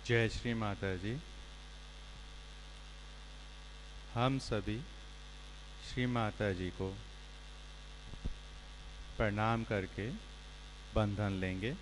जय श्री माता जी। हम सभी श्री माता जी को प्रणाम करके बंधन लेंगे।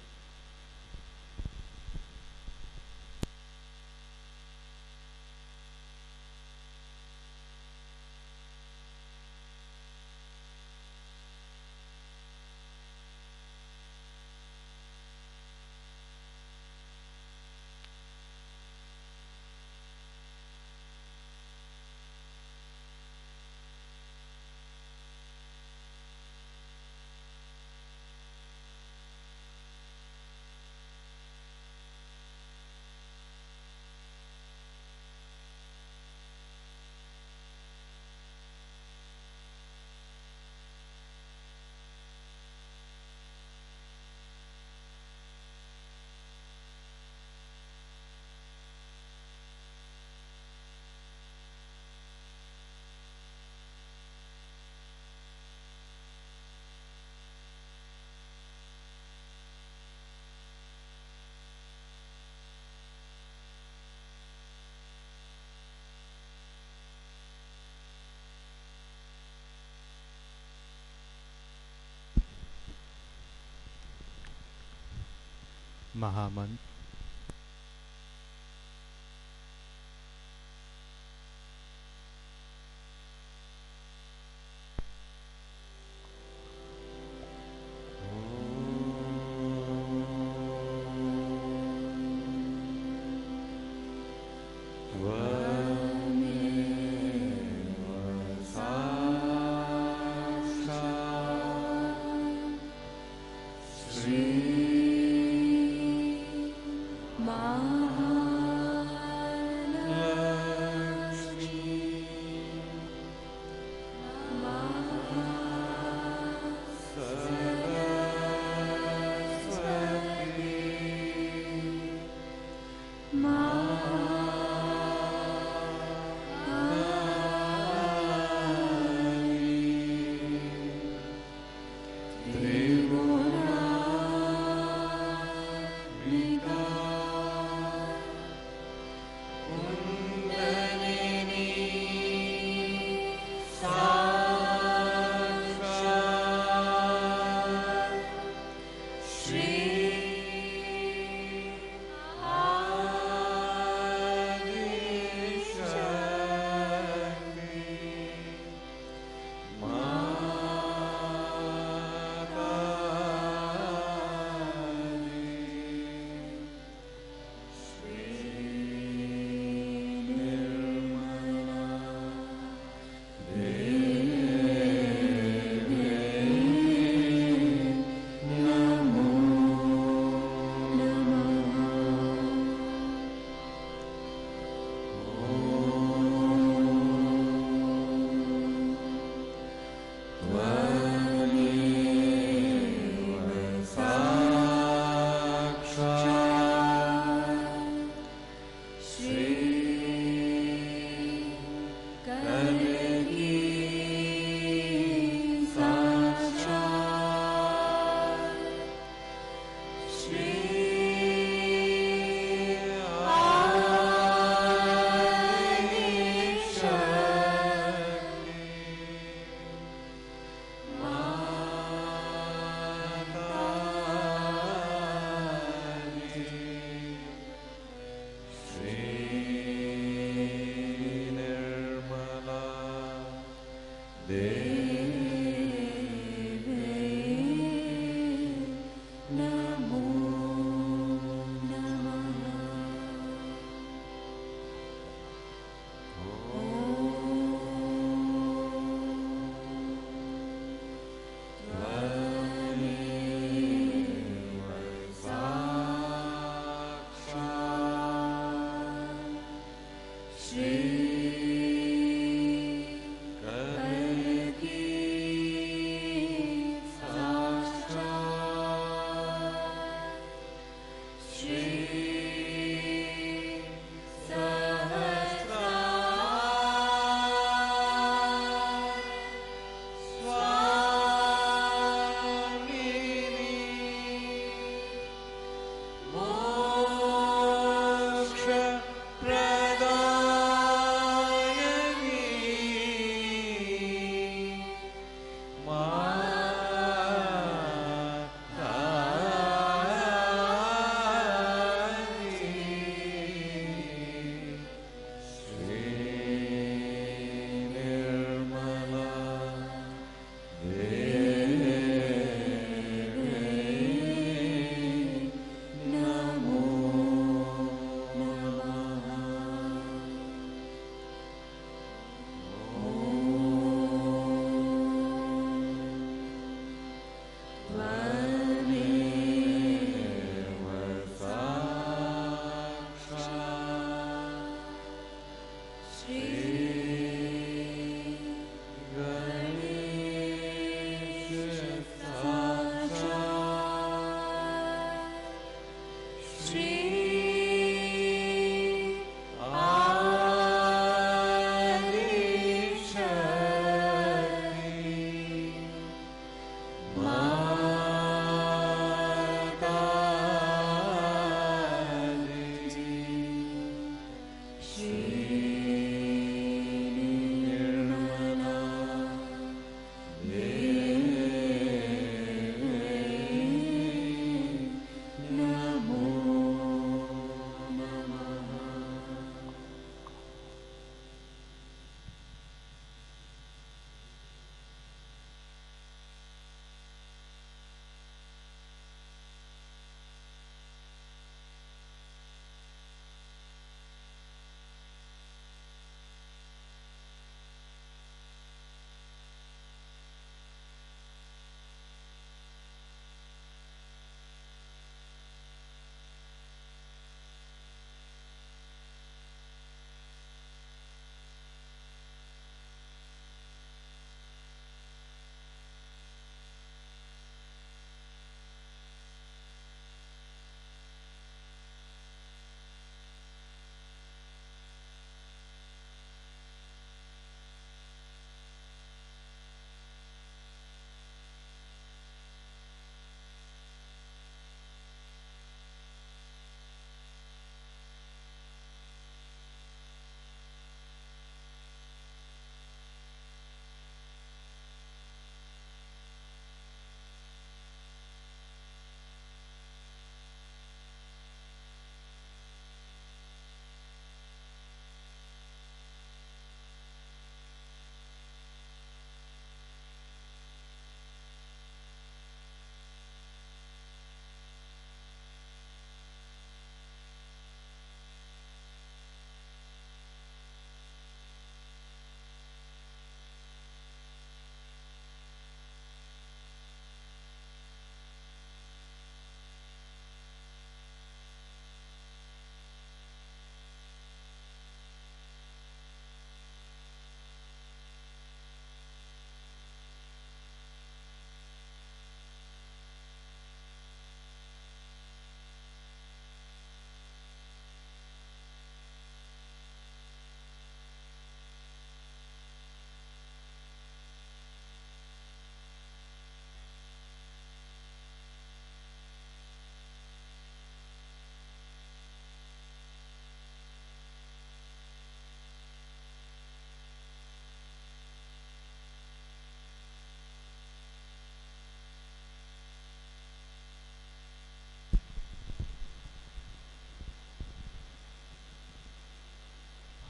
महामंत्र। Shri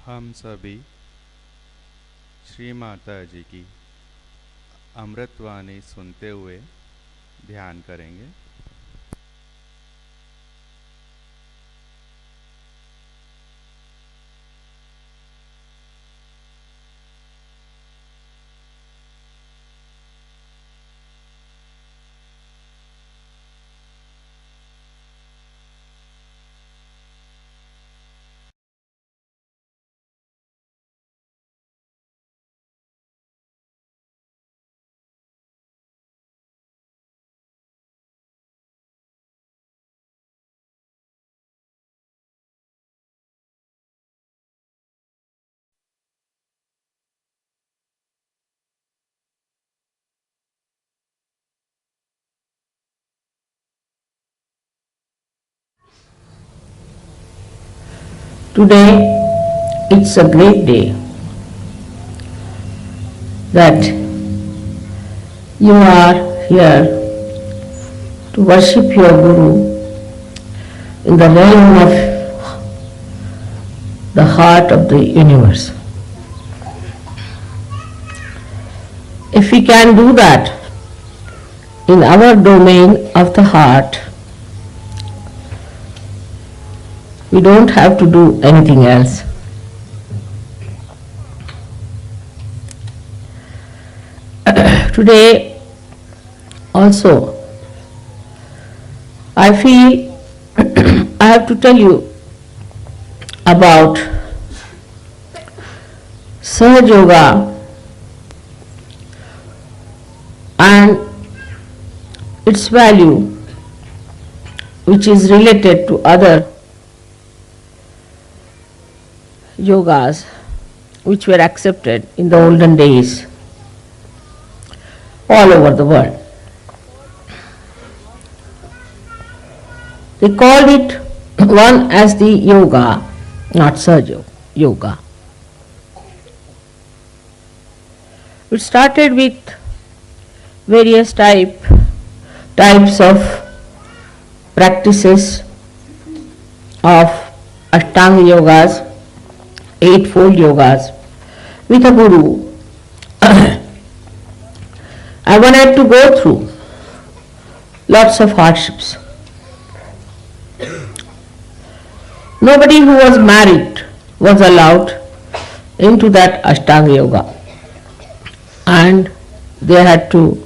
हम सभी श्री माता जी की अमृतवाणी सुनते हुए ध्यान करेंगे। Today, it's a great day that you are here to worship your Guru in the realm of the heart of the universe. If we can do that in our domain of the heart, we don't have to do anything else. Today also, I feel I have to tell you about Sahaj Yoga and its value, which is related to other yogas which were accepted in the olden days all over the world. They called it one as the yoga, not Sahaja Yoga. It started with various types of practices of Ashtanga yogas, eightfold yogas, with a guru. I wanted to go through lots of hardships. Nobody who was married was allowed into that Ashtanga yoga, and they had to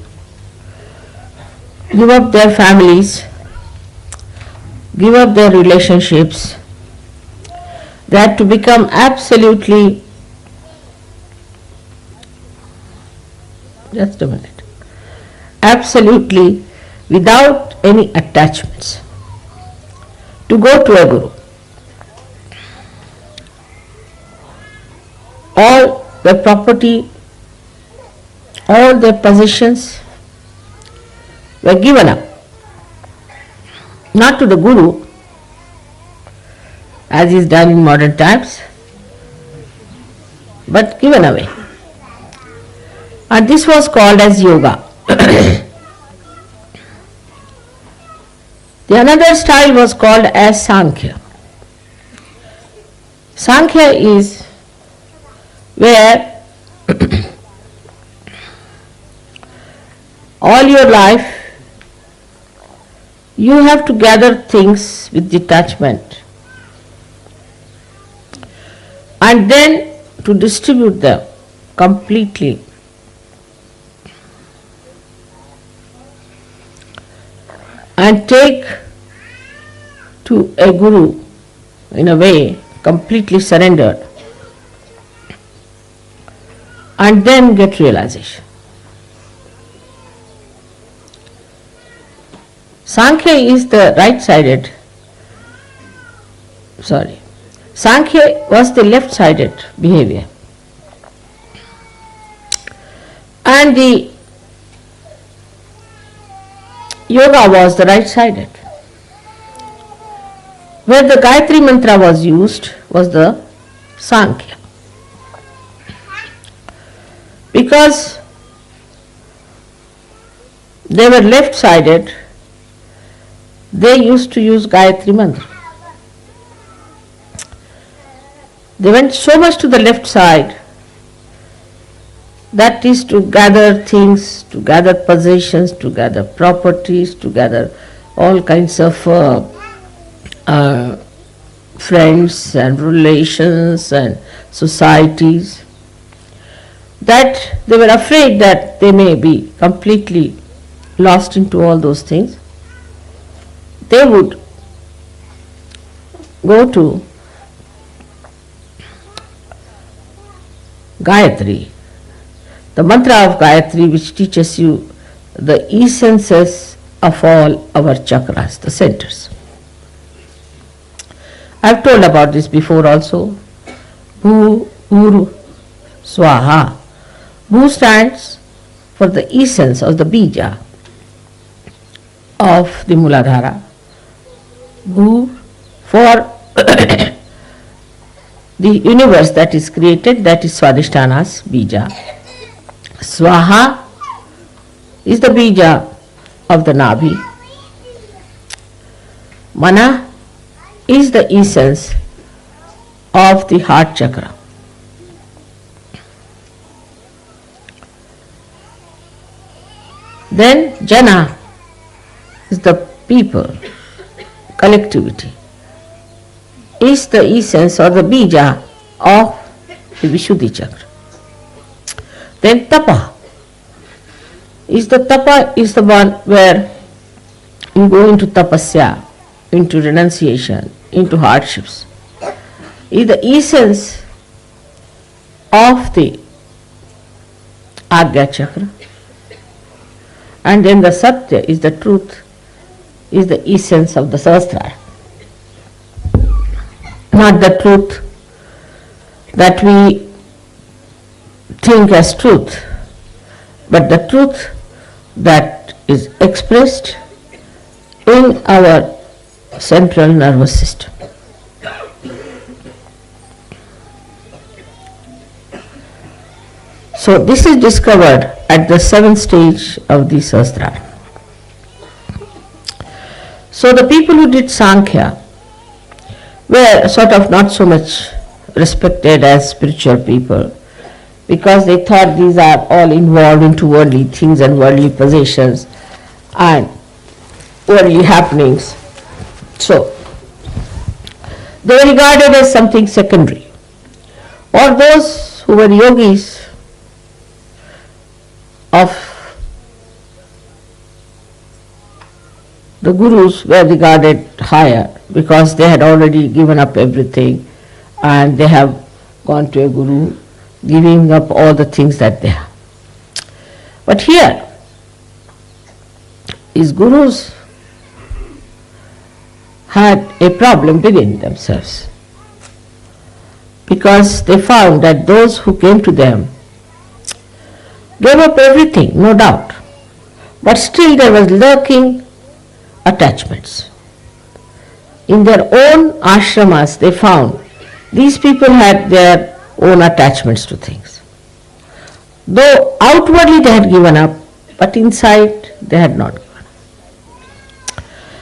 give up their families, give up their relationships. They had to become absolutely, just a minute, absolutely without any attachments to go to a guru. All their property, all their possessions were given up, not to the guru as is done in modern times, but given away. And this was called as yoga. The another style was called as Sankhya. Sankhya is where all your life you have to gather things with detachment and then to distribute them completely. And take to a guru in a way completely surrendered, and then get realization. Sankhya is the right-sided, Sankhya was the left-sided behavior, and the yoga was the right-sided. Where the Gayatri mantra was used was the Sankhya. Because they were left-sided, they used to use Gayatri mantra. They went so much to the left side, that is to gather things, to gather possessions, to gather properties, to gather all kinds of friends and relations and societies, that they were afraid that they may be completely lost into all those things. They would go to Gayatri, the mantra of Gayatri, which teaches you the essences of all our chakras, the centers. I have told about this before also. Bhu, Uru, Swaha. Bhu stands for the essence of the bija of the Muladhara. Bhu for the universe that is created, that is Swadhisthana's bija. Swaha is the bija of the Nabhi. Mana is the essence of the heart chakra. Then Jana is the people, collectivity, is the essence or the bija of the Vishuddhi chakra. Then Tapa is the one where you go into tapasya, into renunciation, into hardships. Is the essence of the Agya chakra. And then the Satya is the truth, is the essence of the Sahasrara. Not the truth that we think as truth, but the truth that is expressed in our central nervous system. So this is discovered at the seventh stage of the Sahasrara. So the people who did Sankhya were sort of not so much respected as spiritual people, because they thought these are all involved into worldly things and worldly possessions and worldly happenings. So they were regarded as something secondary. Or those who were yogis of the gurus were regarded higher, because they had already given up everything and they have gone to a guru, giving up all the things that they have. But here, these gurus had a problem within themselves, because they found that those who came to them gave up everything, no doubt, but still there was lurking attachments. In their own ashramas, they found these people had their own attachments to things. Though outwardly they had given up, but inside they had not given up.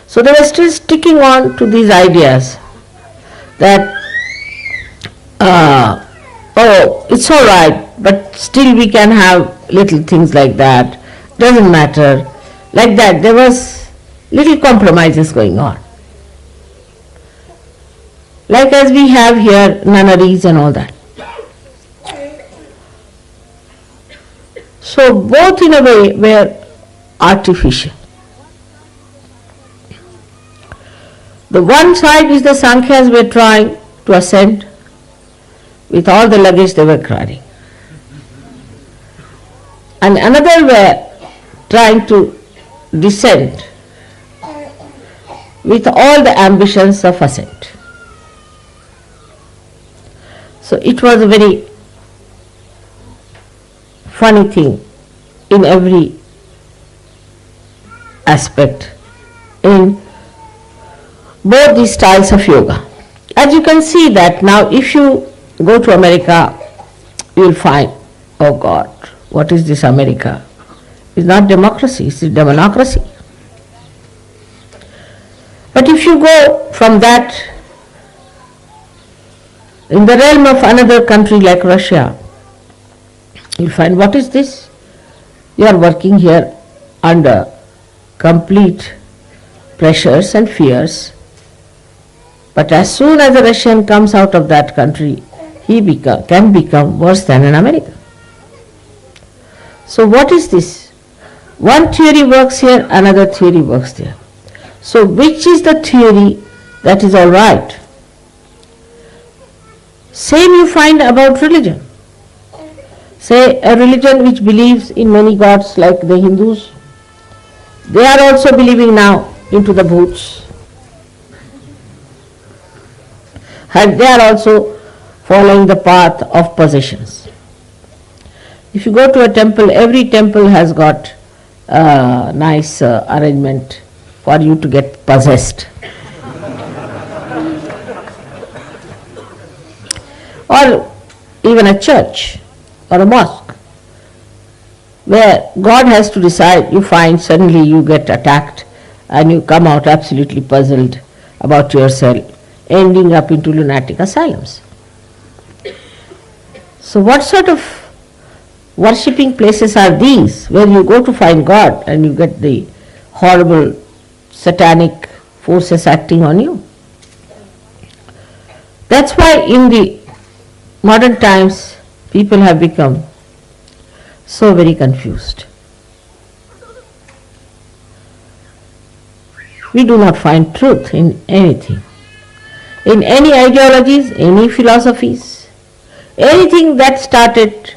So they were still sticking on to these ideas that, oh, it's all right, but still we can have little things like that, doesn't matter. Like that, there was little compromises going on. Like as we have here nunneries and all that. So both in a way were artificial. The one side is the Sankhyas were trying to ascend with all the luggage they were carrying. And another were trying to descend with all the ambitions of ascent. So it was a very funny thing in every aspect in both these styles of yoga. As you can see that now, if you go to America, you will find, oh God, what is this America? It's not democracy, it's demonocracy. But if you go from that In the realm of another country like Russia, you'll find, what is this? You are working here under complete pressures and fears. But as soon as a Russian comes out of that country, he can become worse than an American. So what is this? One theory works here, another theory works there. So which is the theory that is all right? Same you find about religion. Say a religion which believes in many gods like the Hindus, they are also believing now into the bhoots. And they are also following the path of possessions. If you go to a temple, every temple has got a nice arrangement for you to get possessed. Or even a church or a mosque, where God has to decide, you find suddenly you get attacked and you come out absolutely puzzled about yourself, ending up into lunatic asylums. So what sort of worshipping places are these, where you go to find God and you get the horrible satanic forces acting on you? That's why in the modern times people have become so very confused. We do not find truth in anything, in any ideologies, any philosophies, anything that started,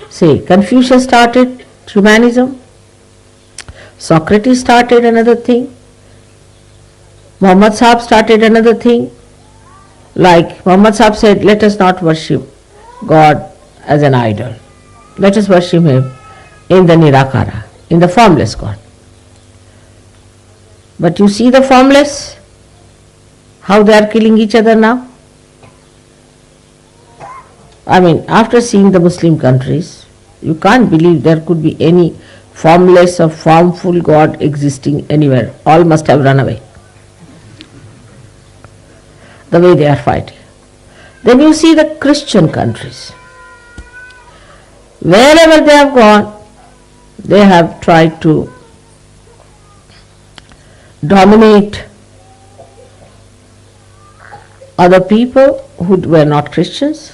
say Confucius started humanism, Socrates started another thing, Muhammad Sahib started another thing. Like Muhammad Sahib said, let us not worship God as an idol. Let us worship Him in the Nirakara, in the formless God. But you see the formless, how they are killing each other now? I mean, after seeing the Muslim countries, you can't believe there could be any formless or formful God existing anywhere. All must have run away, the way they are fighting. Then you see the Christian countries. Wherever they have gone, they have tried to dominate other people who were not Christians,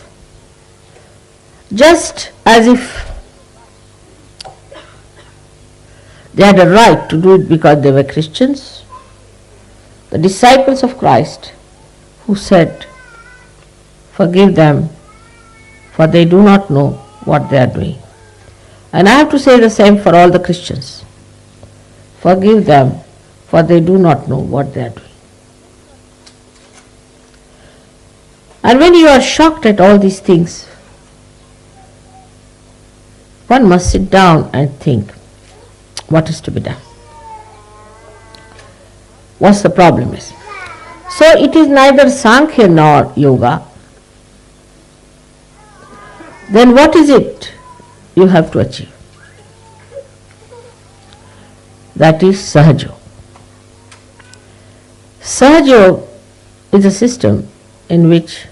just as if they had a right to do it because they were Christians. The disciples of Christ who said, forgive them, for they do not know what they are doing. And I have to say the same for all the Christians. Forgive them, for they do not know what they are doing. And when you are shocked at all these things, one must sit down and think, what is to be done? What's the problem is? So it is neither Sankhya nor Yoga. Then what is it you have to achieve? That is Sahajog. Sahajog is a system in which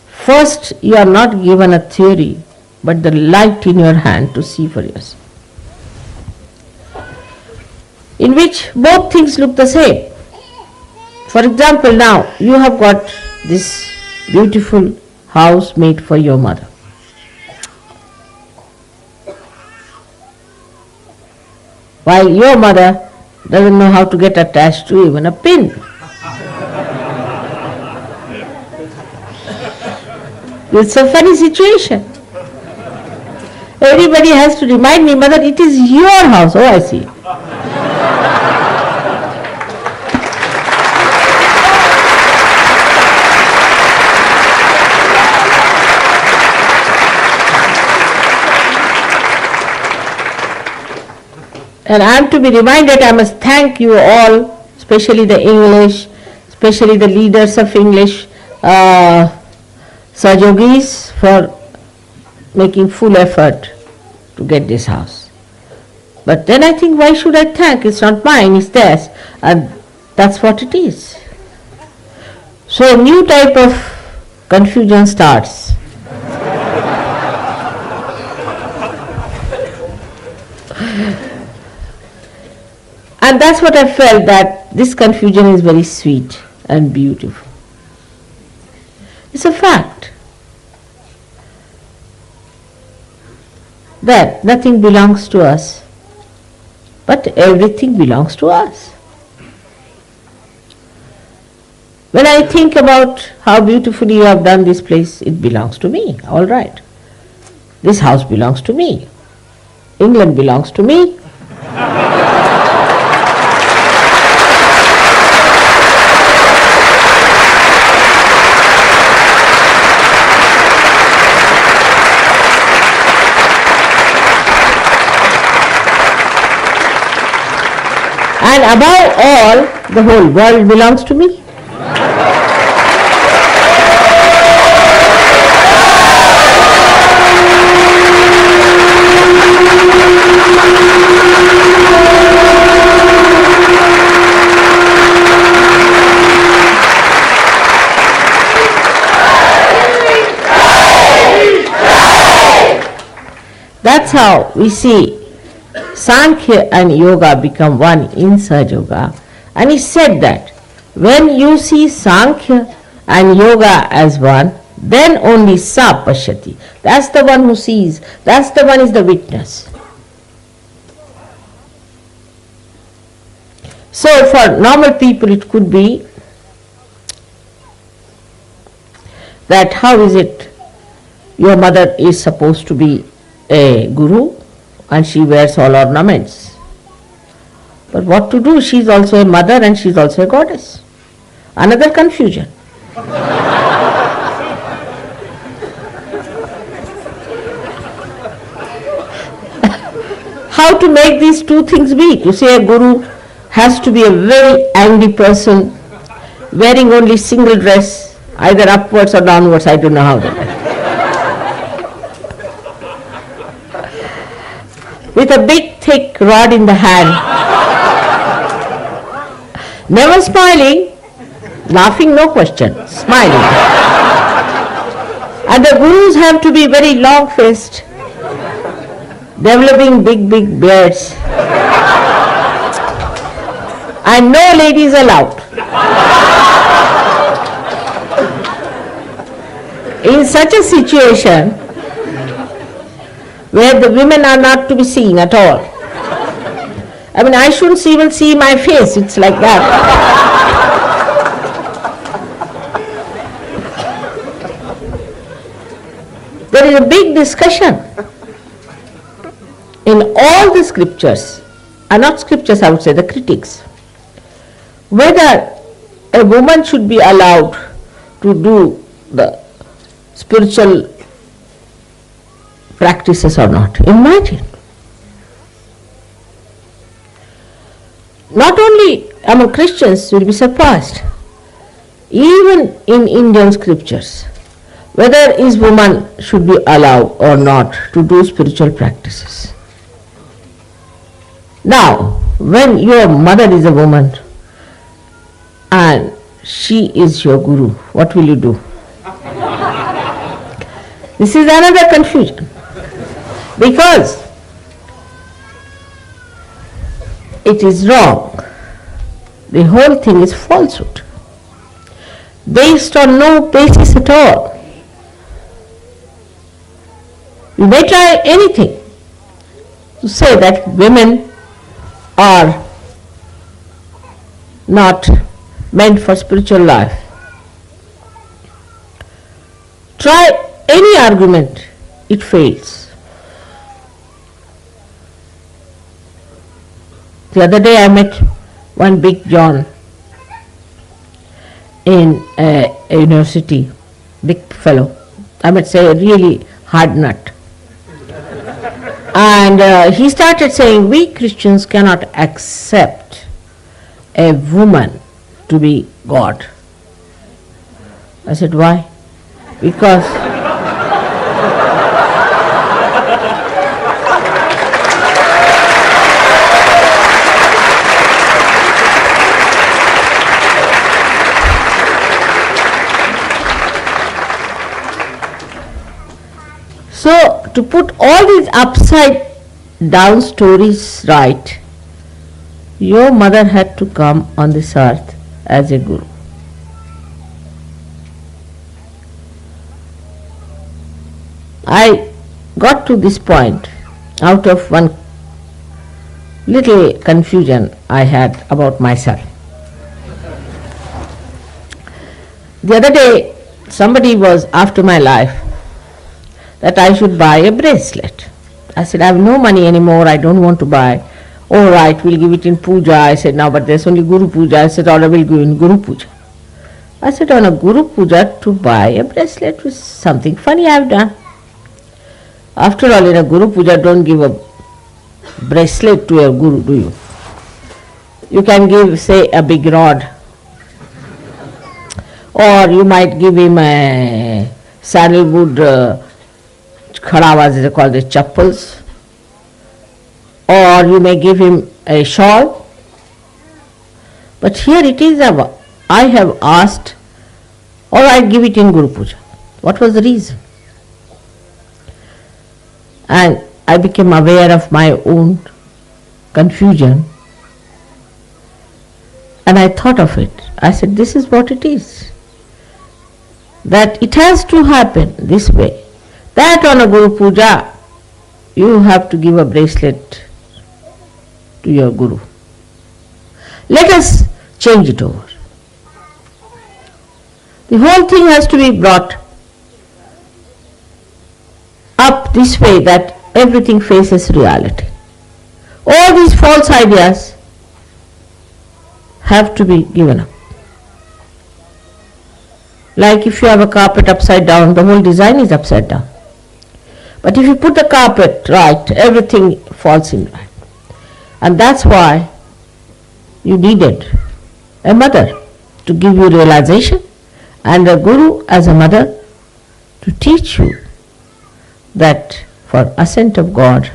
first you are not given a theory, but the light in your hand to see for yourself, in which both things look the same. For example, now you have got this beautiful house made for your mother. While your mother doesn't know how to get attached to even a pin. It's a funny situation. Everybody has to remind me, mother, it is your house. Oh, I see. And I am to be reminded, I must thank you all, especially the English, especially the leaders of English, Sahajogis, for making full effort to get this house. But then I think, why should I thank? It's not mine, it's theirs. And that's what it is. So a new type of confusion starts. And that's what I felt, that this confusion is very sweet and beautiful. It's a fact that nothing belongs to us, but everything belongs to us. When I think about how beautifully you have done this place, it belongs to me, all right. This house belongs to me. England belongs to me. And above all, the whole world belongs to me. That's how we see Sankhya and Yoga become one in Sahaja Yoga. And he said that when you see Sankhya and Yoga as one, then only Sa Pashyati. That's the one who sees. That's the one is the witness. So for normal people it could be that how is it your mother is supposed to be a guru and she wears all ornaments. But what to do? She is also a mother and she is also a goddess. Another confusion. How to make these two things meet? You say a guru has to be a very angry person, wearing only single dress, either upwards or downwards, I don't know how that is. With a big thick rod in the hand, never smiling, laughing no question, smiling. And the gurus have to be very long-faced, developing big beards, and no ladies allowed. In such a situation, where the women are not to be seen at all. I mean, I shouldn't even see my face, it's like that. There is a big discussion in all the scriptures, and not scriptures, I would say, the critics, whether a woman should be allowed to do the spiritual practices or not. Imagine. Not only among Christians will be surprised, even in Indian scriptures, whether is woman should be allowed or not to do spiritual practices. Now, when your mother is a woman and she is your guru, what will you do? This is another confusion. Because it is wrong. The whole thing is falsehood, based on no basis at all. You may try anything to say that women are not meant for spiritual life. Try any argument, it fails. The other day I met one big John in a university, big fellow. I might say a really hard nut. And he started saying, we Christians cannot accept a woman to be God. I said, why? Because to put all these upside down stories right, your mother had to come on this earth as a guru. I got to this point out of one little confusion I had about myself. The other day, somebody was after my life that I should buy a bracelet. I said, I have no money anymore, I don't want to buy. All right, we'll give it in Puja. I said, no, but there's only Guru Puja. I said, all right, we'll give it in Guru Puja. I said, on a Guru Puja to buy a bracelet was something funny I've done. After all, in a Guru Puja, don't give a bracelet to a Guru, do you? You can give, say, a big rod. Or you might give him a sandalwood kharavas, they call the chappals. Or you may give him a shawl. But here it is, I have asked, or I give it in Guru Puja. What was the reason? And I became aware of my own confusion. And I thought of it. I said, this is what it is. That it has to happen this way. That on a Guru Puja, you have to give a bracelet to your Guru. Let us change it over. The whole thing has to be brought up this way that everything faces reality. All these false ideas have to be given up. Like if you have a carpet upside down, the whole design is upside down. But if you put the carpet right, everything falls in right. And that's why you needed a mother to give you realization and a guru as a mother to teach you that for ascent of God,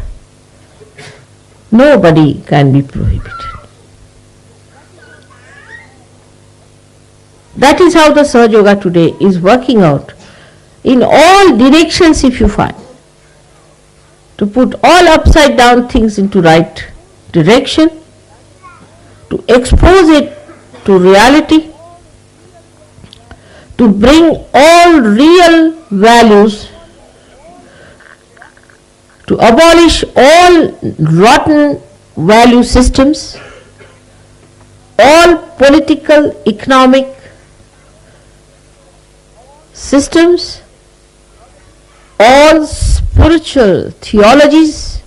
nobody can be prohibited. That is how the Sahaja Yoga today is working out in all directions, if you find, to put all upside down things into right direction, to expose it to reality, to bring all real values, to abolish all rotten value systems, all political, economic systems, all spiritual theologies,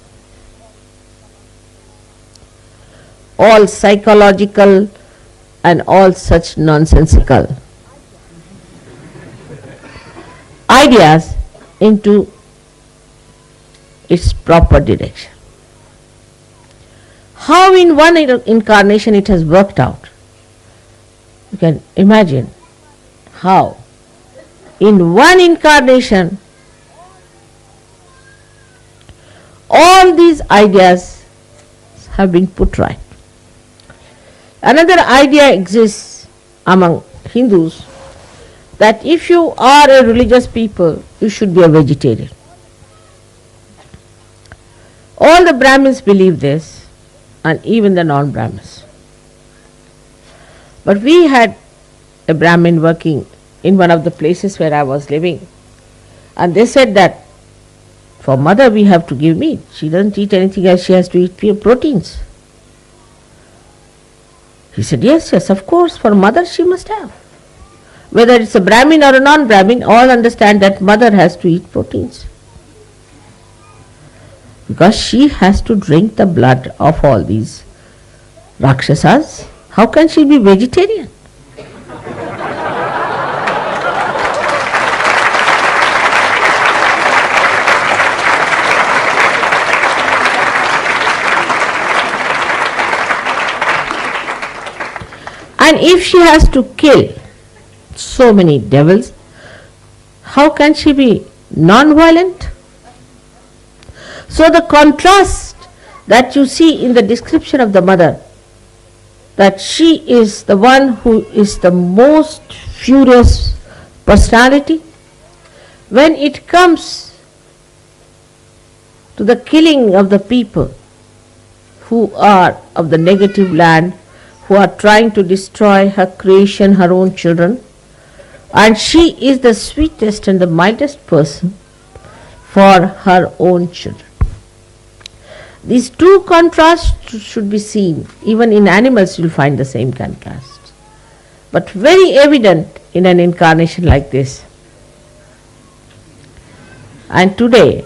all psychological and all such nonsensical ideas into its proper direction. How in one incarnation it has worked out. You can imagine how in one incarnation all these ideas have been put right. Another idea exists among Hindus that if you are a religious people, you should be a vegetarian. All the Brahmins believe this, and even the non-Brahmins. But we had a Brahmin working in one of the places where I was living, and they said that for mother we have to give meat. She doesn't eat anything else, she has to eat pure proteins. He said, yes, of course, for mother she must have. Whether it's a Brahmin or a non-Brahmin, all understand that mother has to eat proteins. Because she has to drink the blood of all these Rakshasas. How can she be vegetarian? And if she has to kill so many devils, how can she be non-violent? So the contrast that you see in the description of the mother, that she is the one who is the most furious personality, when it comes to the killing of the people who are of the negative land, who are trying to destroy her creation, her own children. And she is the sweetest and the mildest person for her own children. These two contrasts should be seen. Even in animals you will find the same contrast. But very evident in an incarnation like this. And today,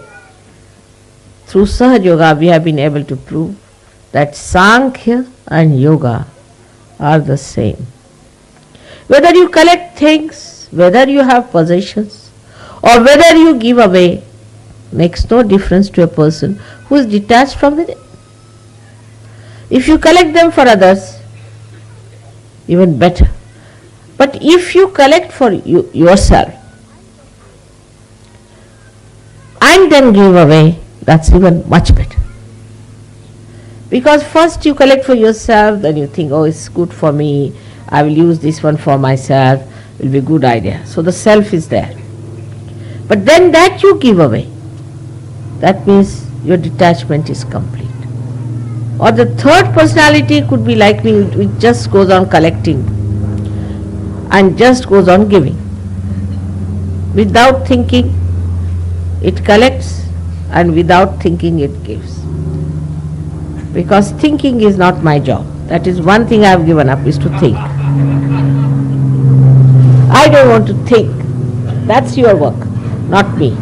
through Sahaja Yoga, we have been able to prove that Sankhya and Yoga are the same. Whether you collect things, whether you have possessions, or whether you give away, makes no difference to a person who is detached from within. If you collect them for others, even better. But if you collect for yourself and then give away, that's even much better. Because first you collect for yourself, then you think, oh, it's good for me, I will use this one for myself, it will be a good idea. So the self is there. But then that you give away, that means your detachment is complete. Or the third personality could be like me, which just goes on collecting and just goes on giving. Without thinking, it collects, and without thinking, it gives. Because thinking is not my job. That is one thing I have given up, is to think. I don't want to think. That's your work, not me.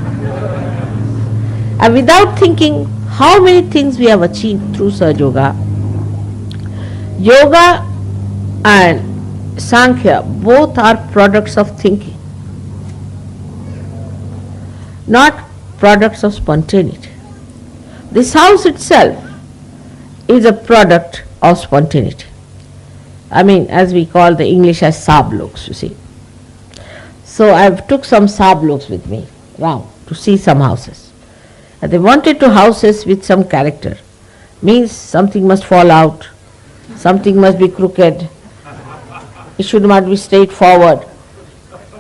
And without thinking, how many things we have achieved through Sahaja Yoga. Yoga and Sankhya both are products of thinking, not products of spontaneity. This house itself is a product of spontaneity. I mean, as we call the English as sabloks, you see. So I took some sabloks with me round to see some houses. And they wanted to houses with some character. Means something must fall out, something must be crooked, it should not be straightforward.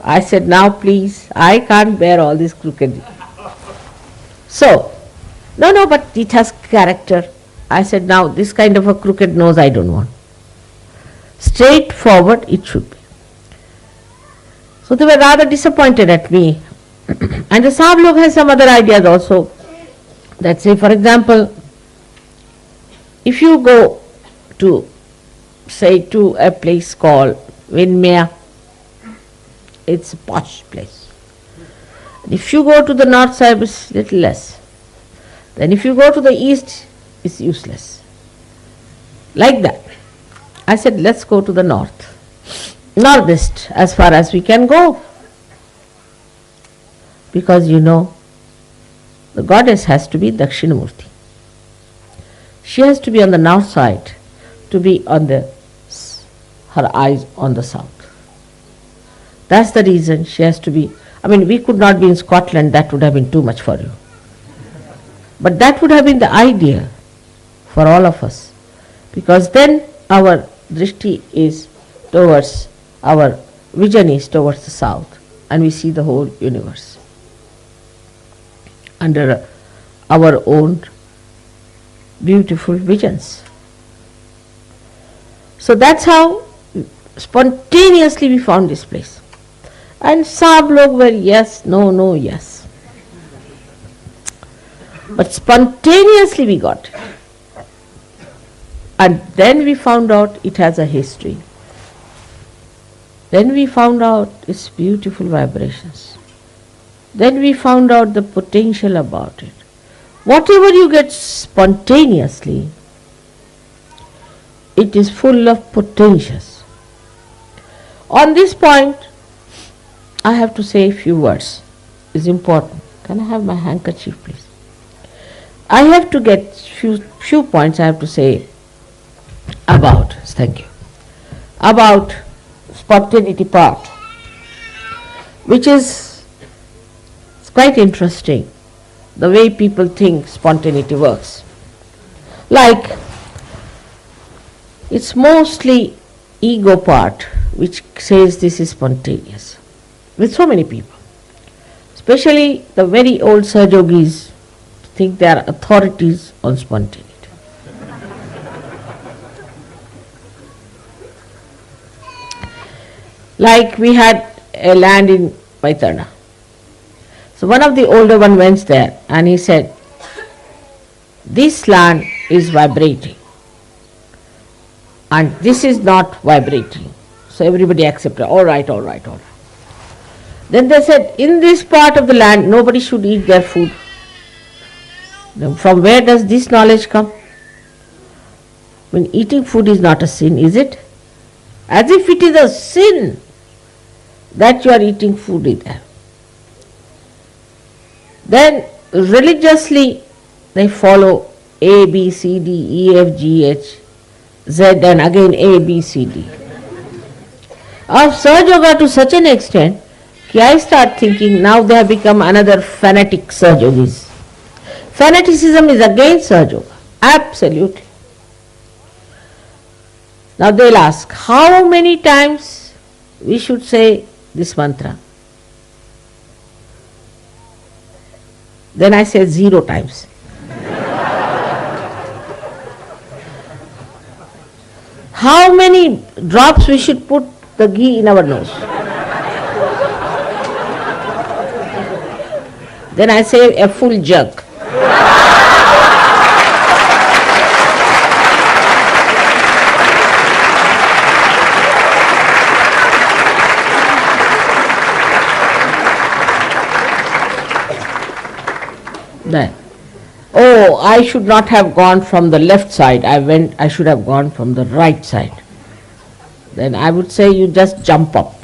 I said, now please, I can't bear all this crooked. So, no, but it has character. I said, now this kind of a crooked nose I don't want. Straightforward it should be. So they were rather disappointed at me. And the Sablok has some other ideas also. That say, for example, if you go to, say, to a place called Vinmaya, it's a posh place. If you go to the north side, it's little less. Then if you go to the east, it's useless. Like that. I said, let's go to the northeast, as far as we can go. Because the goddess has to be Dakshinamurti. She has to be on the north side, to be on her eyes on the south. That's the reason she has to be. I mean, we could not be in Scotland, that would have been too much for you. But that would have been the idea for all of us. Because then our drishti is towards, our vision is towards the south, and we see the whole universe under our own beautiful visions. So that's how spontaneously we found this place. And Sablok were yes, no, yes. But spontaneously we got it. And then we found out it has a history. Then we found out its beautiful vibrations. Then we found out the potential about it. Whatever you get spontaneously, it is full of potentials. On this point, I have to say a few words. It's important. Can I have my handkerchief, please? I have to get few points I have to say about, thank you, about spontaneity part, which is quite interesting, the way people think spontaneity works. Like, it's mostly ego part which says this is spontaneous, with so many people. Especially the very old Sahaja Yogis think they are authorities on spontaneity. Like we had a land in Paitana. So one of the older one went there and he said, this land is vibrating and this is not vibrating. So everybody accepted, all right. Then they said, in this part of the land, nobody should eat their food. Now, from where does this knowledge come? When eating food is not a sin, is it? As if it is a sin that you are eating food in there. Then religiously they follow A, B, C, D, E, F, G, H, Z and again A, B, C, D. Of Sahaja Yoga to such an extent that I start thinking now they have become another fanatic Sahaja Yogis. Fanaticism is against Sahaja Yoga, absolutely. Now they'll ask, how many times we should say this mantra? Then I say 0 times. How many drops we should put the ghee in our nose? Then I say a full jug. Then, oh, I should not have gone from the left side. I should have gone from the right side. Then I would say you just jump up.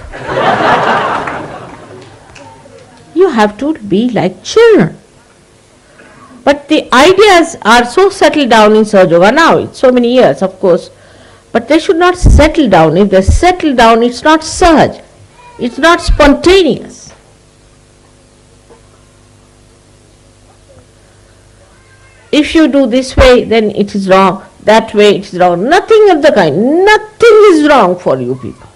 You have to be like children. But the ideas are so settled down in Sahaja Yoga now. It's so many years, of course. But they should not settle down. If they settle down, it's not Sahaj. It's not spontaneous. If you do this way, then it is wrong. That way, it is wrong. Nothing of the kind. Nothing is wrong for you people.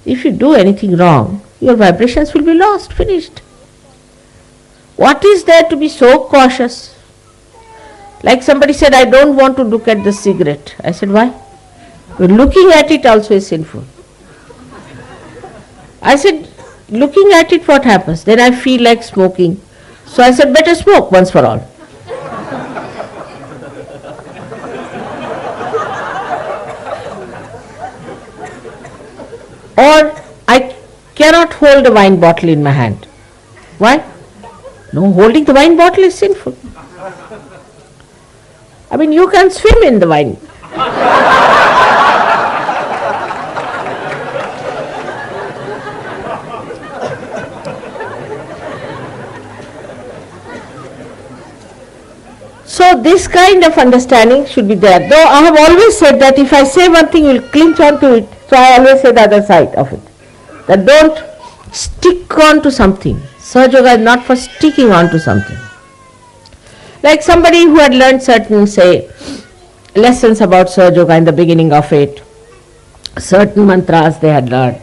If you do anything wrong, your vibrations will be lost, finished. What is there to be so cautious? Like somebody said, I don't want to look at the cigarette. I said, why? Well, looking at it also is sinful. I said, looking at it, what happens? Then I feel like smoking. So I said, better smoke once for all. Or I cannot hold a wine bottle in my hand. Why? No, holding the wine bottle is sinful. I mean, you can swim in the wine. So this kind of understanding should be there. Though I have always said that if I say one thing, you will clinch on to it. So I always say the other side of it. That don't stick on to something. Sahaja Yoga is not for sticking on to something. Like somebody who had learned certain, say, lessons about Sahaja Yoga in the beginning of it, certain mantras they had learned,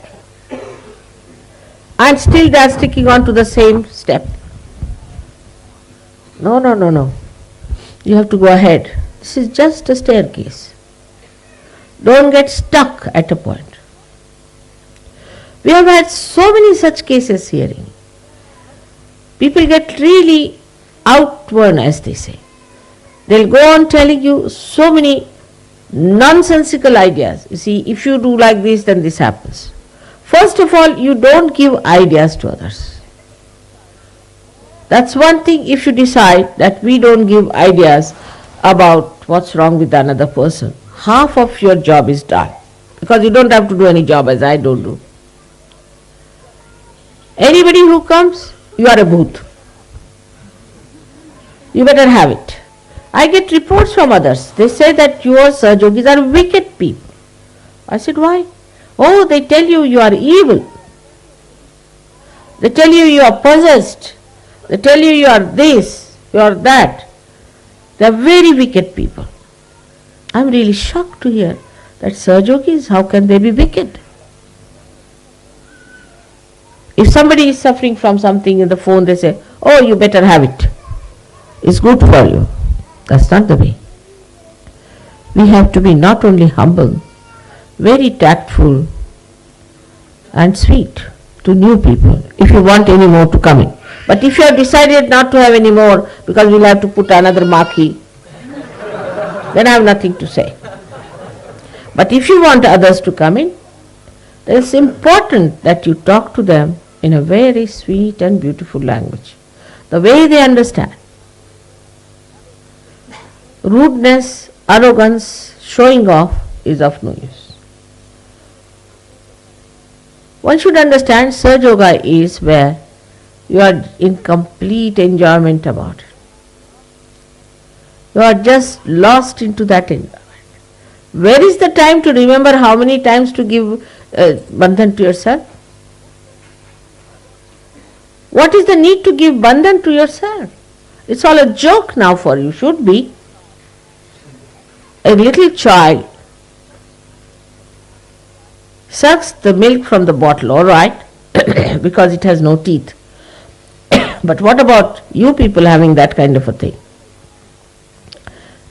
and still they are sticking on to the same step. No. You have to go ahead. This is just a staircase. Don't get stuck at a point. We have had so many such cases hearing. People get really outworn, as they say. They'll go on telling you so many nonsensical ideas. You see, if you do like this, then this happens. First of all, you don't give ideas to others. That's one thing. If you decide that we don't give ideas about what's wrong with another person, half of your job is done. Because you don't have to do any job as I don't do. Anybody who comes, you are a booth. You better have it. I get reports from others. They say that your Sahaja Yogis are wicked people. I said, why? Oh, they tell you you are evil. They tell you you are possessed. They tell you you are this, you are that. They are very wicked people. I am really shocked to hear that Sahaja Yogis, how can they be wicked? If somebody is suffering from something in the phone, they say, oh, you better have it. is good for you. That's not the way. We have to be not only humble, very tactful and sweet to new people if you want any more to come in. But if you have decided not to have any more because we'll have to put another marquee, then I have nothing to say. But if you want others to come in, then it's important that you talk to them in a very sweet and beautiful language, the way they understand. Rudeness, arrogance, showing off is of no use. One should understand Sahaja Yoga is where you are in complete enjoyment about it. You are just lost into that enjoyment. Where is the time to remember how many times to give bandhan to yourself? What is the need to give bandhan to yourself? It's all a joke now for you, should be. A little child sucks the milk from the bottle, all right, because it has no teeth. But what about you people having that kind of a thing?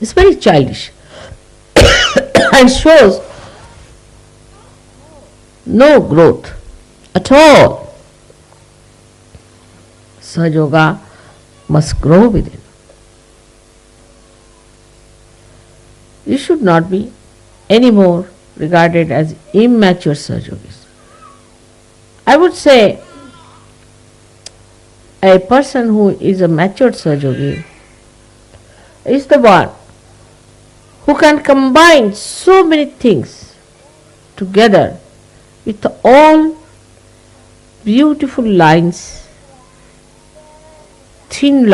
It's very childish and shows no growth at all. Sahaja Yoga must grow within. You should not be anymore regarded as immature Sahaja Yogis. I would say a person who is a matured Sahaja Yogi is the one who can combine so many things together with all beautiful lines, thin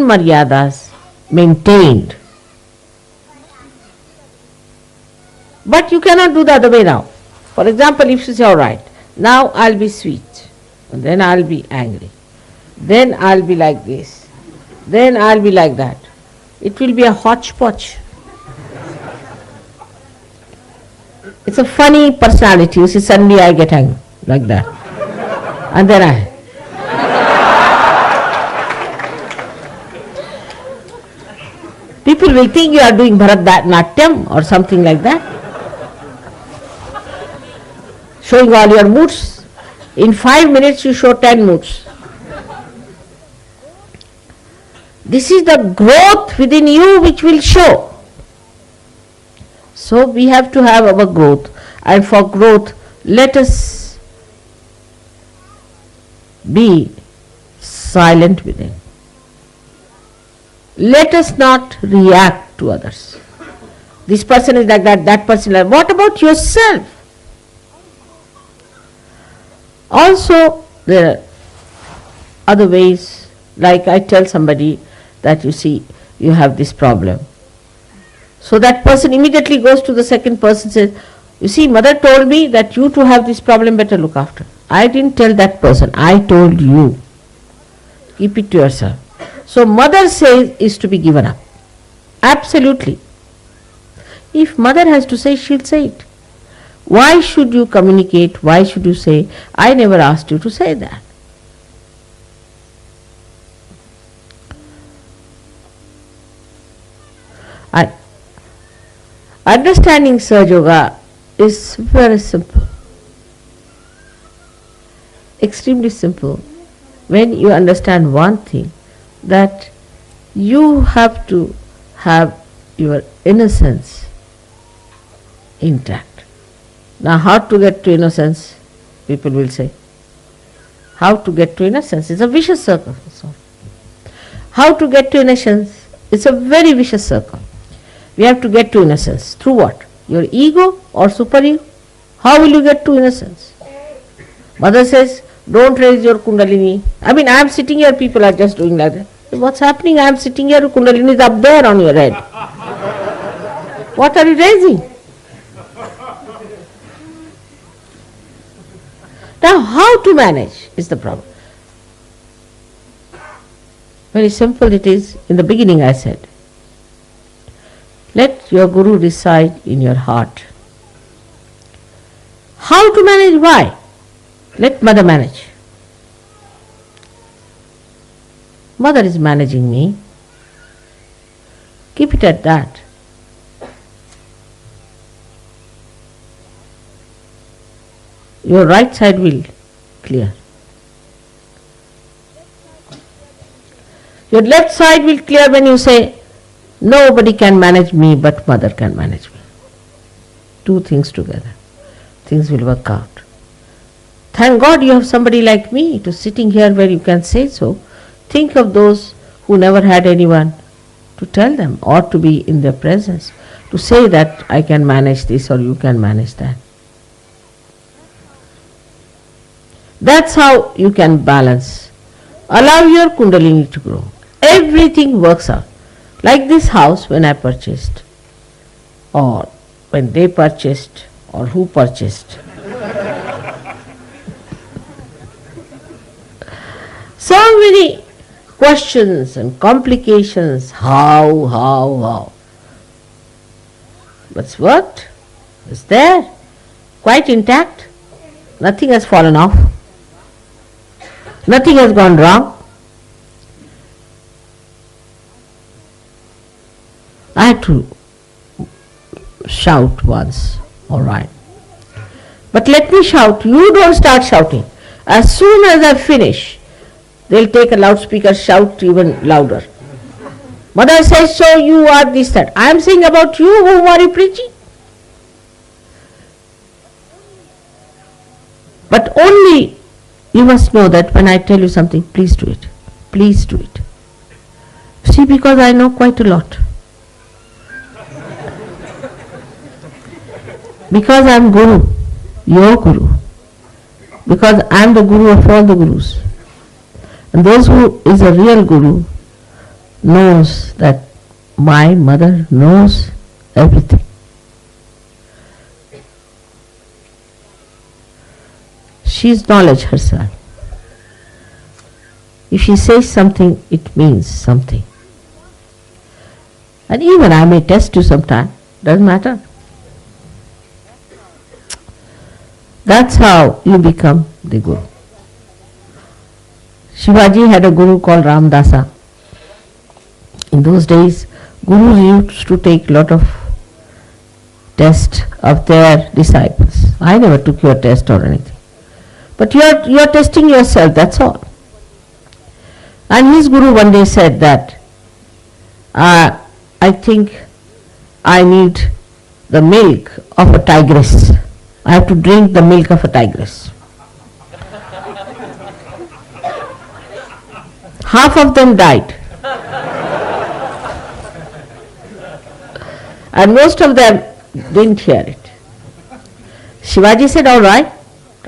maryadas maintained. But you cannot do the other way now. For example, if you say, all right, now I'll be sweet, and then I'll be angry, then I'll be like this, then I'll be like that. It will be a hodgepodge. It's a funny personality. You see, suddenly I get angry like that. And then people will think you are doing Bharatanatyam or something like that. Showing all your moods. In 5 minutes you show 10 moods. This is the growth within you which will show. So we have to have our growth, and for growth let us be silent within. Let us not react to others. This person is like that, that person is like that. What about yourself? Also, there are other ways, like I tell somebody that you see, you have this problem. So that person immediately goes to the second person and says, you see, mother told me that you too have this problem, better look after. I didn't tell that person, I told you. Keep it to yourself. So mother says is to be given up. Absolutely. If mother has to say, she'll say it. Why should you communicate? Why should you say, I never asked you to say that? Understanding Sahaja Yoga is very simple. Extremely simple. When you understand one thing, that you have to have your innocence intact. Now, how to get to innocence? People will say. How to get to innocence? It's a vicious circle. How to get to innocence? It's a very vicious circle. We have to get to innocence. Through what? Your ego or super ego? How will you get to innocence? Mother says, don't raise your kundalini. I mean, I am sitting here, people are just doing like that. What's happening? I am sitting here, kundalini is up there on your head. What are you raising? Now, how to manage is the problem. Very simple it is. In the beginning I said, let your Guru reside in your heart. How to manage? Why? Let mother manage. Mother is managing me. Keep it at that. Your right side will clear. Your left side will clear when you say, nobody can manage me but mother can manage me. Two things together. Things will work out. Thank God you have somebody like me to sitting here where you can say so. Think of those who never had anyone to tell them or to be in their presence, to say that I can manage this or you can manage that. That's how you can balance. Allow your Kundalini to grow. Everything works out. Like this house when I purchased, or when they purchased, or who purchased. So many questions and complications. How? But it's worked. It's there. Quite intact. Nothing has fallen off. Nothing has gone wrong. I had to shout once, alright. But let me shout, you don't start shouting. As soon as I finish, they'll take a loudspeaker, shout even louder. Mother says, so you are this, that. I am saying about you, whom are you preaching? But only you must know that when I tell you something, please do it. Please do it. See, because I know quite a lot. Because I am Guru, your Guru. Because I am the Guru of all the Gurus. And those who is a real Guru knows that my mother knows everything. She is knowledge herself. If she says something, it means something. And even I may test you sometime, doesn't matter. That's how you become the Guru. Shivaji had a Guru called Ramdasa. In those days, Gurus used to take a lot of tests of their disciples. I never took your test or anything. But you are testing yourself, that's all. And his Guru one day said that, I think I need the milk of a tigress. I have to drink the milk of a tigress. Half of them died. And most of them didn't hear it. Shivaji said, all right,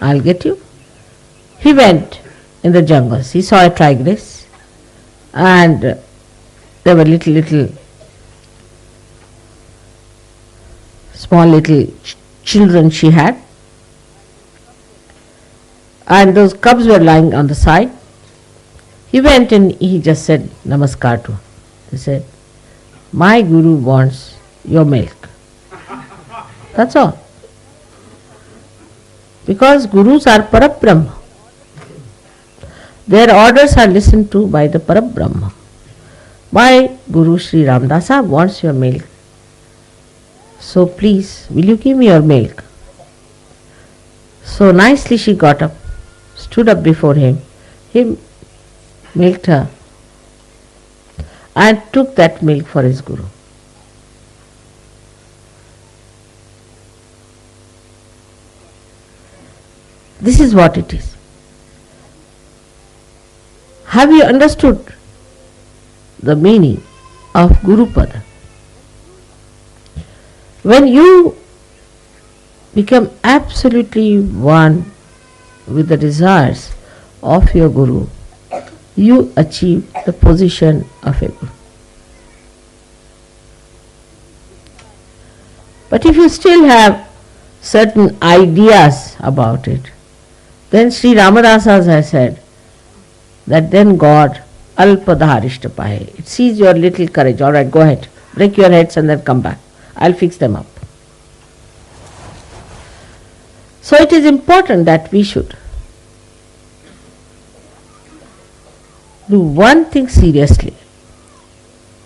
I'll get you. He went in the jungles. He saw a tigress and there were little small little children she had, and those cubs were lying on the side. He went and he just said namaskar to her. He said, my Guru wants your milk. That's all. Because Gurus are Parabrahma. Their orders are listened to by the Parabrahma. My Guru Shri Ramdasa wants your milk. So please, will you give me your milk? So nicely she got up, stood up before him. He milked her and took that milk for his Guru. This is what it is. Have you understood the meaning of Guru Pada? When you become absolutely one with the desires of your Guru, you achieve the position of a Guru. But if you still have certain ideas about it, then Sri Ramadasa has said that then God alpadharishtapahe. It sees your little courage. All right, go ahead. Break your heads and then come back. I'll fix them up. So it is important that we should do one thing seriously,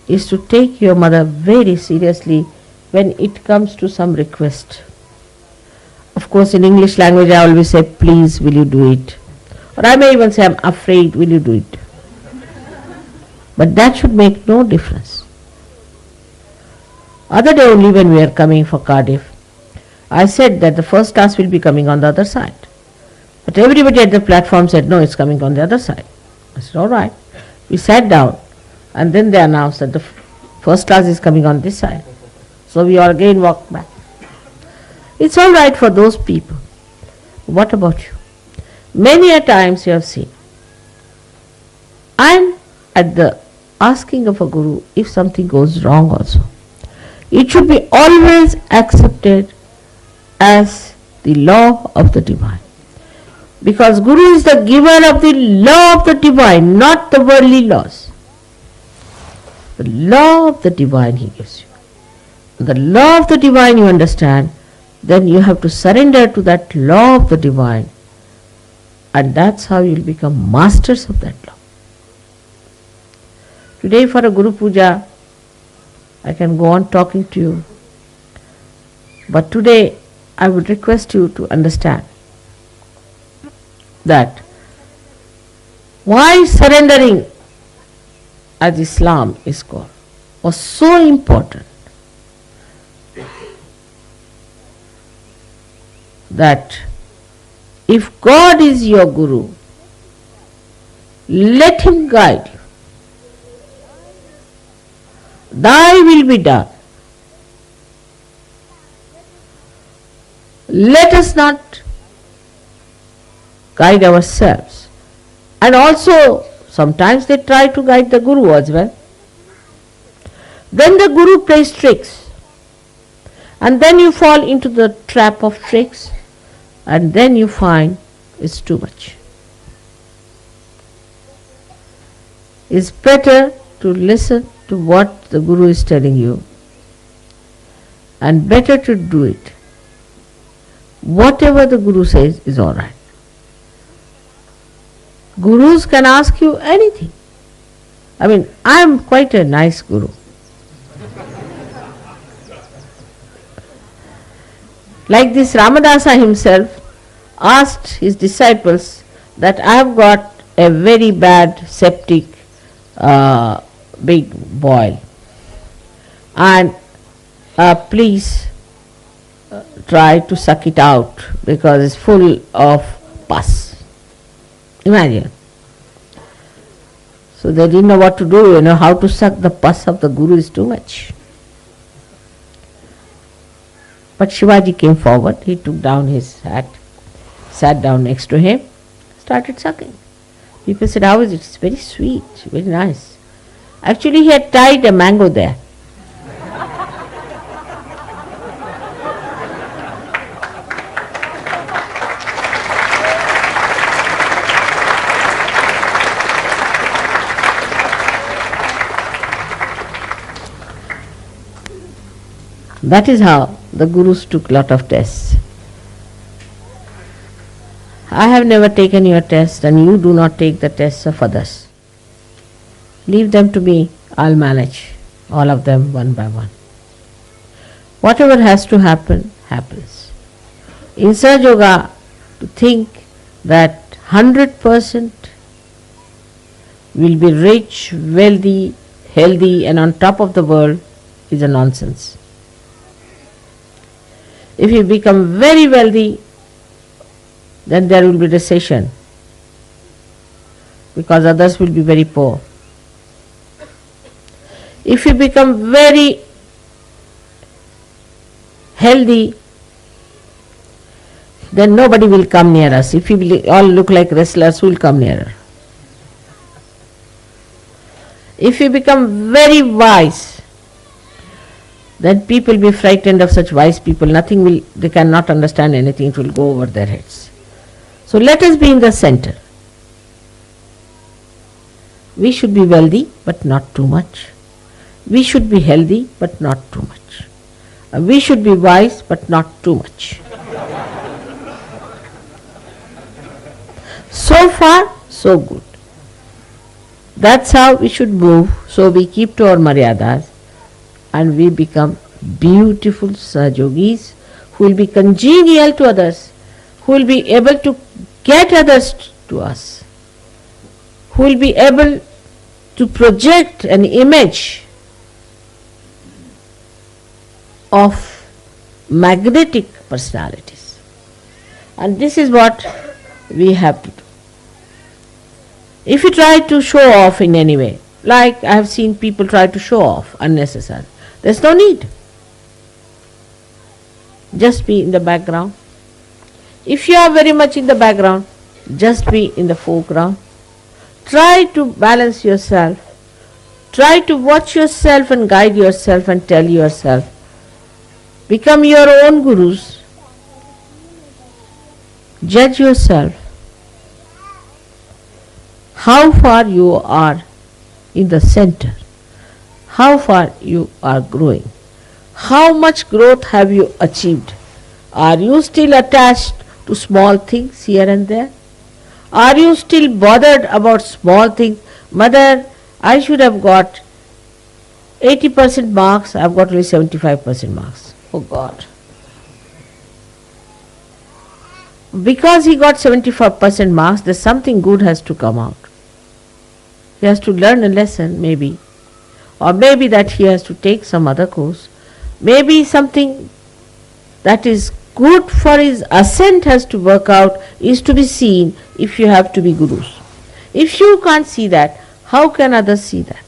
is to take your mother very seriously when it comes to some request. Of course, in English language I always say, please, will you do it? Or I may even say, I'm afraid, will you do it? But that should make no difference. Other day only when we are coming for Cardiff, I said that the first class will be coming on the other side. But everybody at the platform said, no, it's coming on the other side. I said, all right. We sat down and then they announced that the first class is coming on this side. So we all again walked back. It's all right for those people. What about you? Many a times you have seen, I'm at the asking of a guru if something goes wrong also. It should be always accepted as the law of the divine. Because Guru is the giver of the law of the divine, not the worldly laws. The law of the divine he gives you. The law of the divine you understand, then you have to surrender to that law of the divine, and that's how you will become masters of that law. Today for a Guru Puja, I can go on talking to you, but today I would request you to understand that why surrendering, as Islam is called, was so important, that if God is your Guru, let Him guide you. Thy will be done. Let us not guide ourselves. And also, sometimes they try to guide the Guru as well. Then the Guru plays tricks. And then you fall into the trap of tricks. And then you find it's too much. It's better to listen to what the Guru is telling you, and better to do it. Whatever the Guru says is all right. Gurus can ask you anything. I mean, I am quite a nice Guru. Like this Ramadasa himself asked his disciples that I have got a very bad septic big boil, and please try to suck it out because it's full of pus. Imagine. So they didn't know what to do, how to suck the pus of the Guru is too much. But Shivaji came forward, he took down his hat, sat down next to him, started sucking. People said, how is it? It's very sweet, very nice. Actually, he had tied a mango there. That is how the Gurus took lot of tests. I have never taken your test, and you do not take the tests of others. Leave them to me, I'll manage all of them one by one. Whatever has to happen, happens. In Sahaja Yoga, to think that 100% will be rich, wealthy, healthy and on top of the world is a nonsense. If you become very wealthy, then there will be recession, because others will be very poor. If you become very healthy, then nobody will come near us. If we all look like wrestlers, who will come nearer? If you become very wise, then people will be frightened of such wise people. They cannot understand anything, it will go over their heads. So let us be in the center. We should be wealthy, but not too much. We should be healthy, but not too much. We should be wise, but not too much. So far, so good. That's how we should move. So we keep to our maryadas and we become beautiful Sahajogis who will be congenial to others, who will be able to get others to us, who will be able to project an image of magnetic personalities. And this is what we have to do. If you try to show off in any way, like I have seen people try to show off unnecessarily, there's no need. Just be in the background. If you are very much in the background, just be in the foreground. Try to balance yourself. Try to watch yourself and guide yourself and tell yourself. Become your own gurus. Judge yourself. How far you are in the center. How far you are growing. How much growth have you achieved? Are you still attached to small things here and there? Are you still bothered about small things? Mother, I should have got 80% marks, I've got only 75% marks. Oh God. Because he got 75% marks, there's something good has to come out. He has to learn a lesson, maybe. Or maybe that he has to take some other course. Maybe something that is good for his ascent has to work out, is to be seen if you have to be gurus. If you can't see that, how can others see that?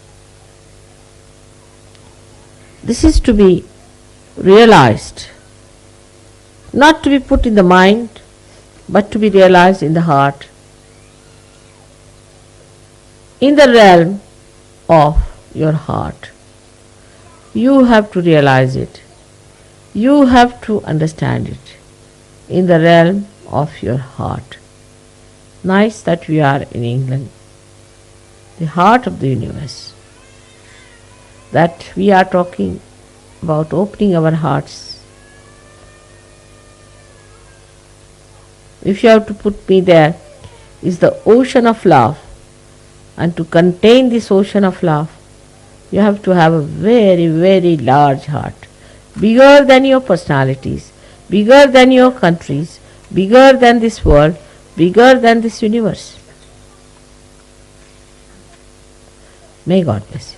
This is to be realized, not to be put in the mind, but to be realized in the heart, in the realm of your heart. You have to realize it. You have to understand it in the realm of your heart. Nice that we are in England, the heart of the universe. That we are talking about opening our hearts. If you have to put me there, is the ocean of love. And to contain this ocean of love, you have to have a very, very large heart. Bigger than your personalities, bigger than your countries, bigger than this world, bigger than this universe. May God bless you.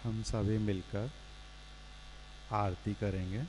हम सभी मिलकर आरती करेंगे।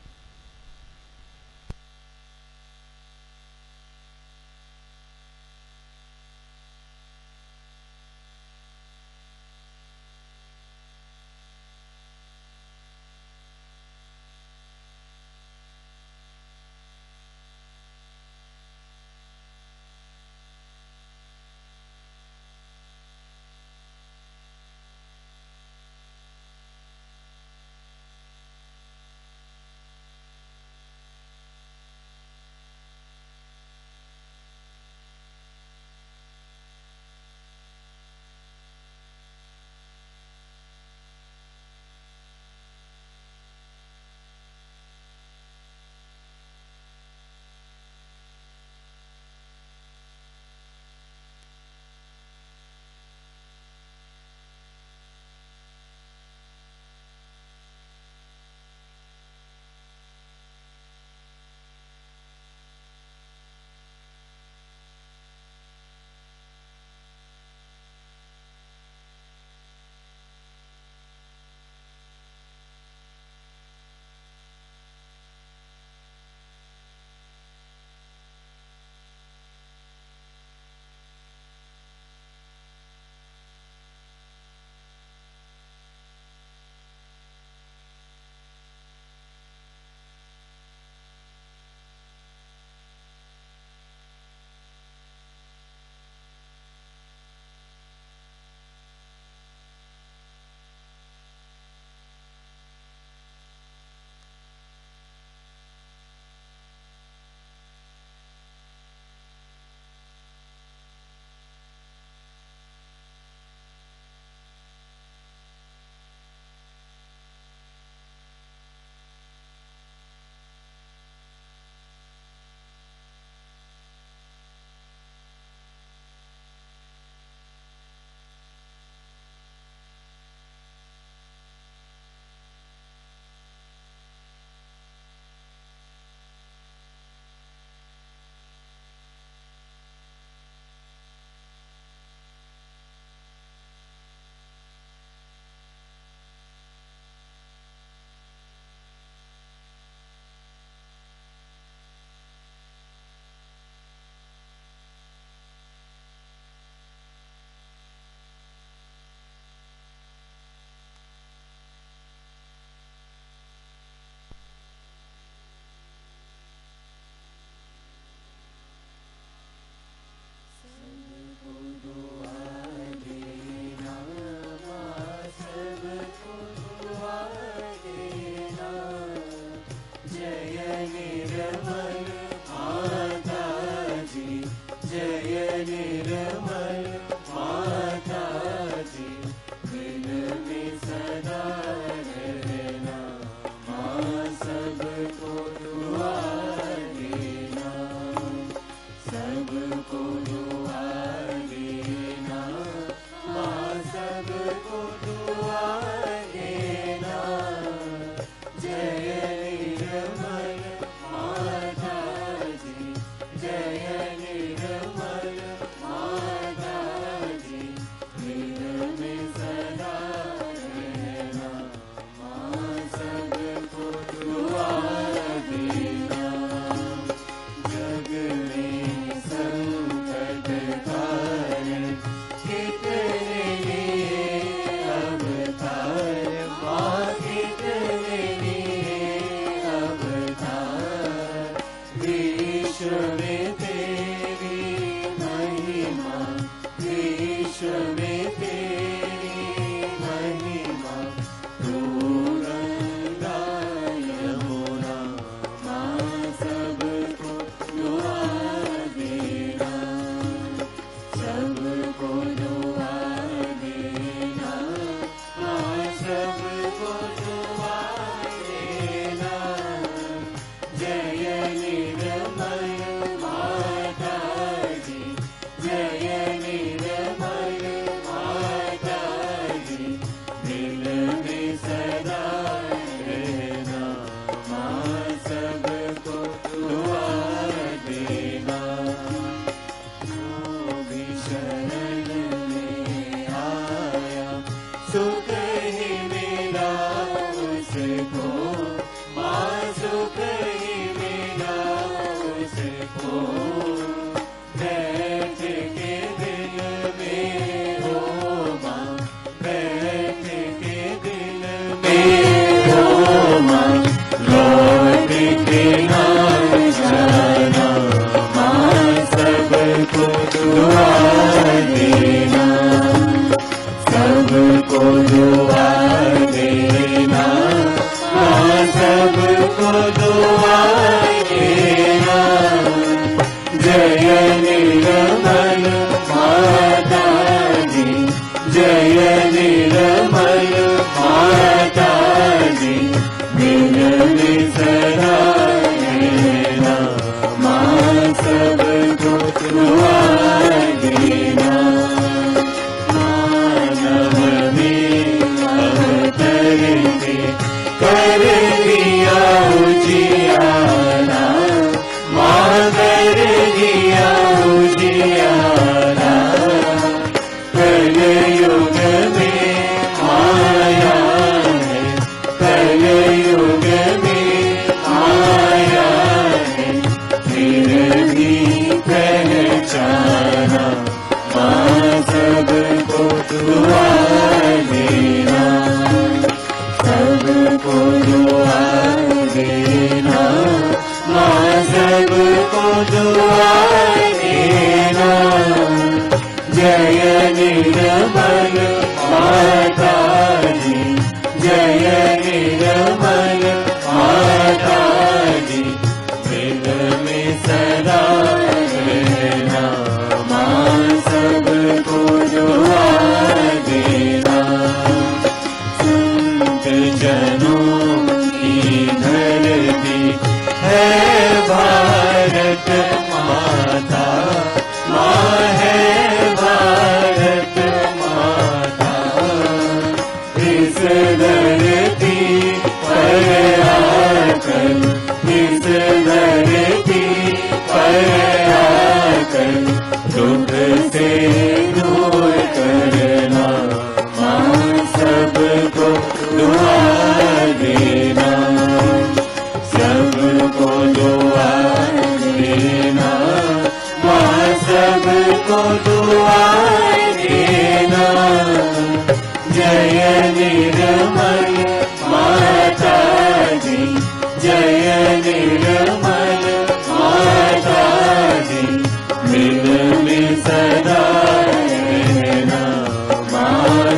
सुख ही मिले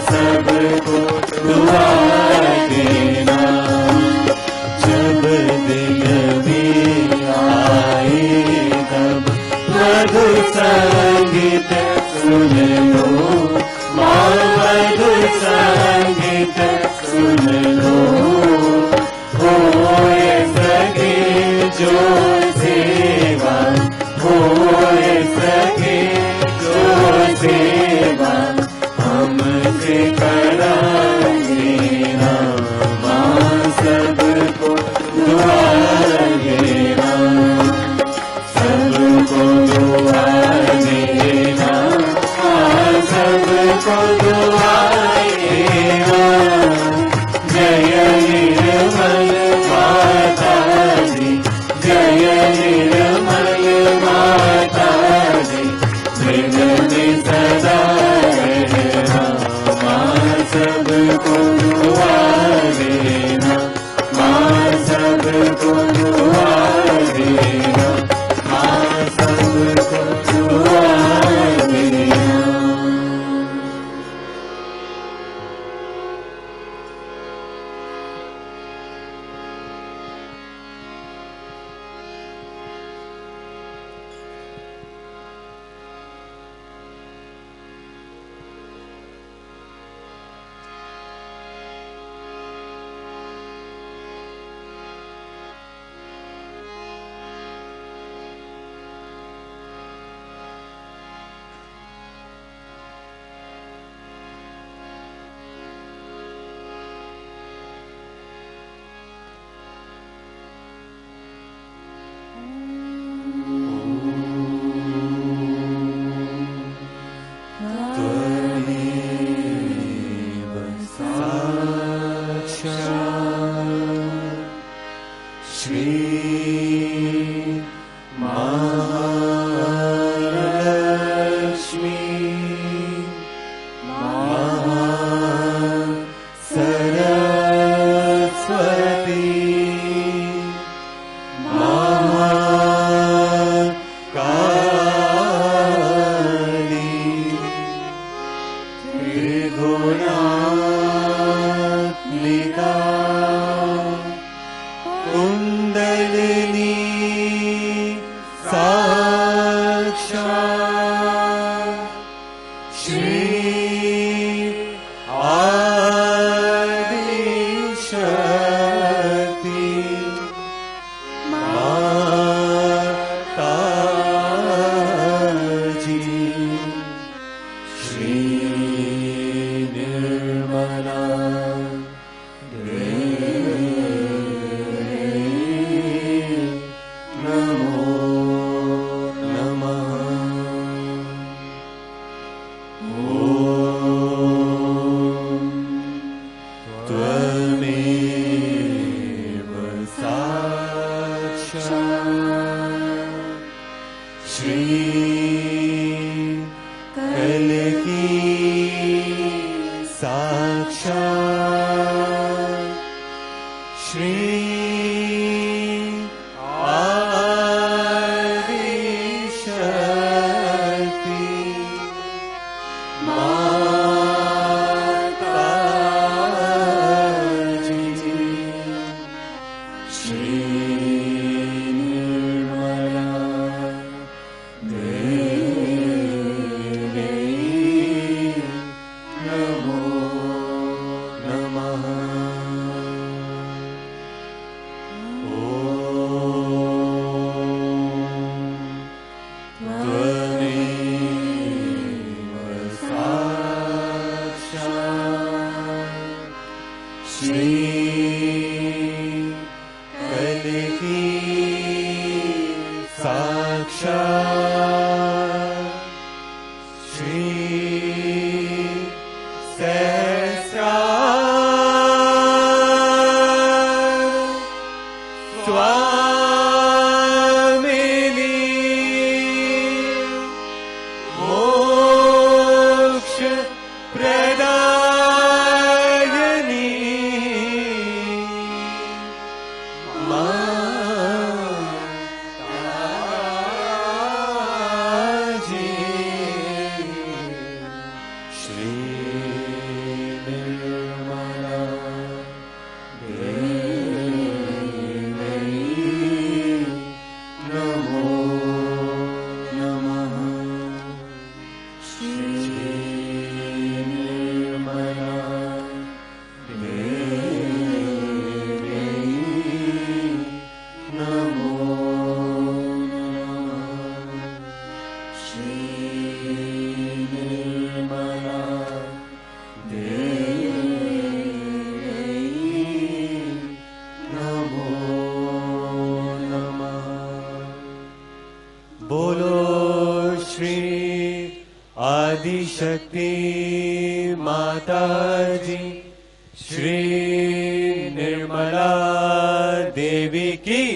सबको दुआ देना। जब दिन भी आए तब मधुर संगीत सुन लो, माँ मधुर संगीत सुन लो। होए सके जो सेवा, होए सके जो सेवा हमसे करा देना। माँ सबको दुआ देना, सबको दुआ देना, सबको दुआ देना। जय निर्मल माता दी, जय निर्मल माता दी, मृदुल सदा रहना। माँ सबको दुआ देना, माँ सबको दुआ देना, माँ सबको दुआ देना। माता जी, श्री निर्मला देवी की